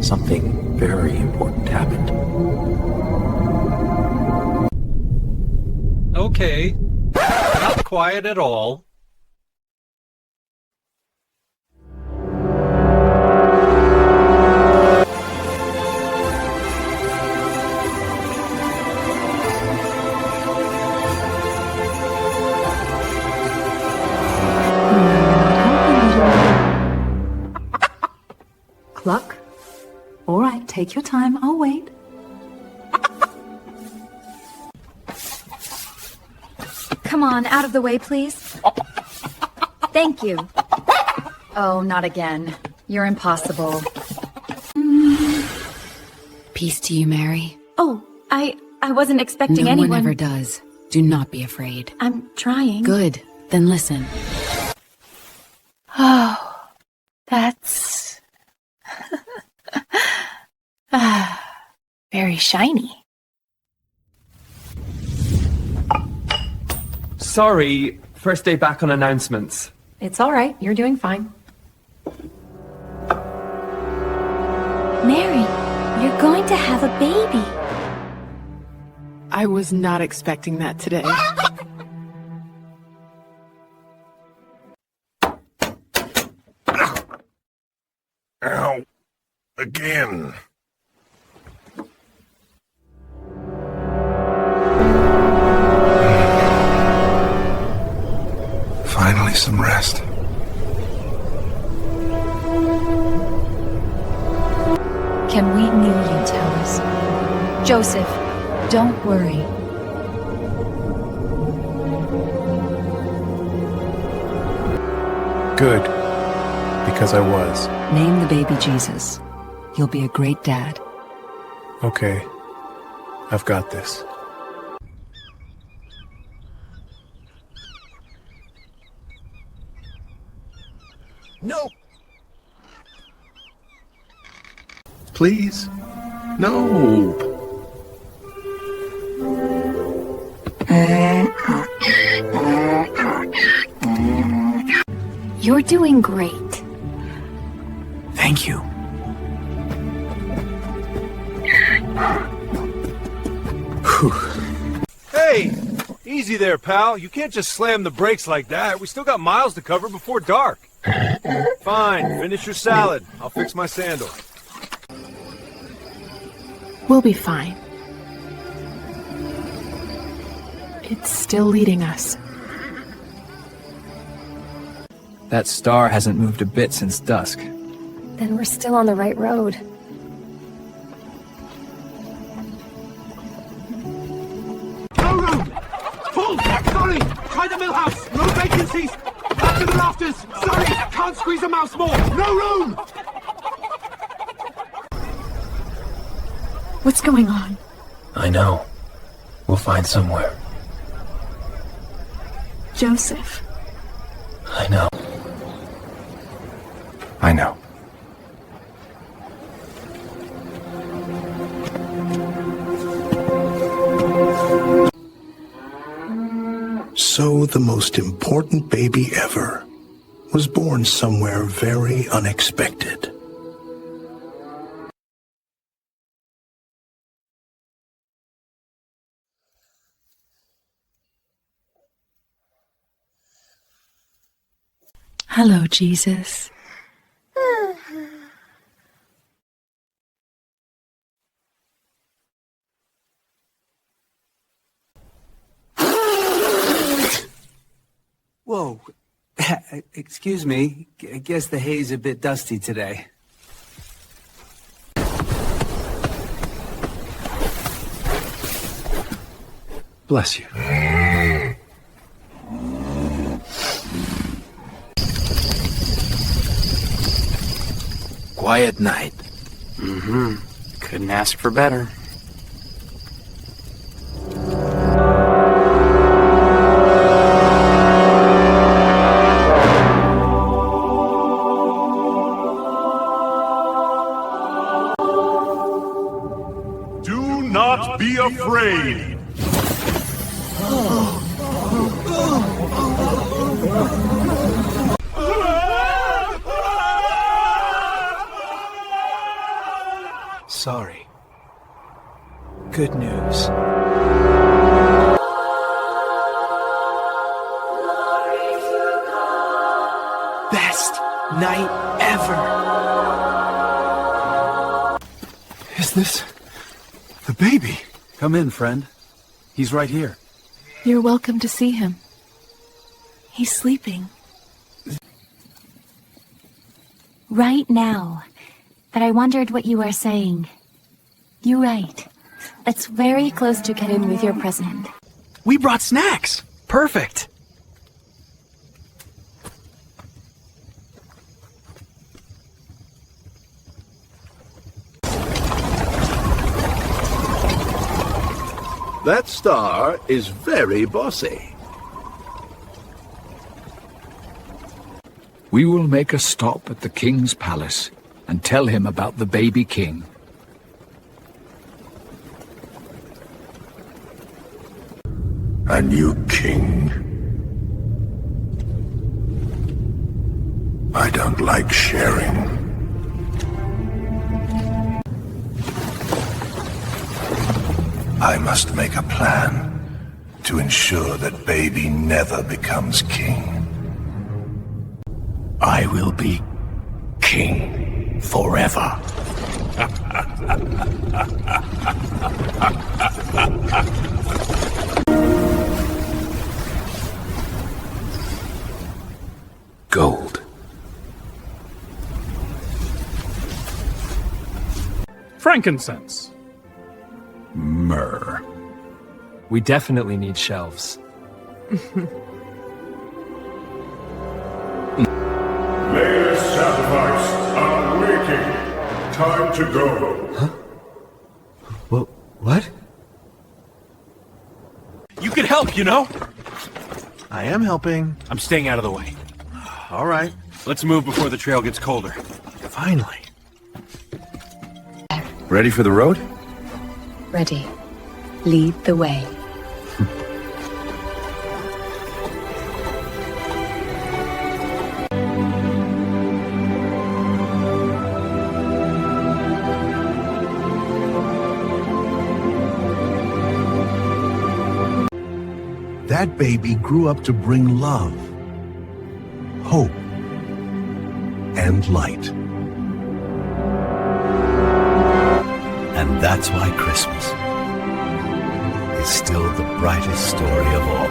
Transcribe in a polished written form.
something very important happened. Okay, not quiet at all. Cluck. All right, take your time. I'll wait. Come on, out of the way, please. Thank you. Oh, not again. You're impossible. Peace to you, Mary. Oh, I wasn't expecting No anyone. one ever does. Do not be afraid. I'm trying. Good. Then listen. Oh, that's... very shiny. Sorry, first day back on announcements. It's all right. You're doing fine. Mary, you're going to have a baby. I was not expecting that today. Ow. Again. Finally some rest. Can we kneel you, Towers? Joseph, Don't worry. Good. Because I was. Name the baby Jesus. You'll be a great dad. Okay. I've got this. No. Please. No. you're doing great. Thank you. Hey! Easy there, pal. You can't just slam the brakes like that. We still got miles to cover before dark. Fine, finish your salad. I'll fix my sandal. We'll be fine. It's still leading us. That star hasn't moved a bit since dusk. Then we're still on the right road. No room! Full! Sorry! Try the mill house! No vacancies! Back to the rafters! Sorry! Can't squeeze a mouse more! No room! What's going on? I know. We'll find somewhere. Joseph. I know. I know. So the most important baby ever was born somewhere very unexpected. Hello, Jesus. Whoa. Excuse me. I guess the hay's a bit dusty today. Bless you. Quiet night. Couldn't ask for better. Do not be afraid! Sorry. Good news. Best night ever! Is this the baby? Come in, friend. He's right here. You're welcome to see him. He's sleeping. Right now. But I wondered what you were saying. You're right. It's very close to get in with your present. We brought snacks! Perfect! That star is very bossy. We will make a stop at the king's palace and tell him about the baby king. A new king? I don't like sharing. I must make a plan to ensure that baby never becomes king. I will be king forever. Gold. Frankincense. Myrrh. We definitely need shelves. Layers sacrifice are waiting. Time to go. Huh? What? You could help, you know? I am helping. I'm staying out of the way. All right. Let's move before the trail gets colder. Finally. Ready for the road? Ready. Lead the way. That baby grew up to bring love, hope, and light. And that's why Christmas is still the brightest story of all.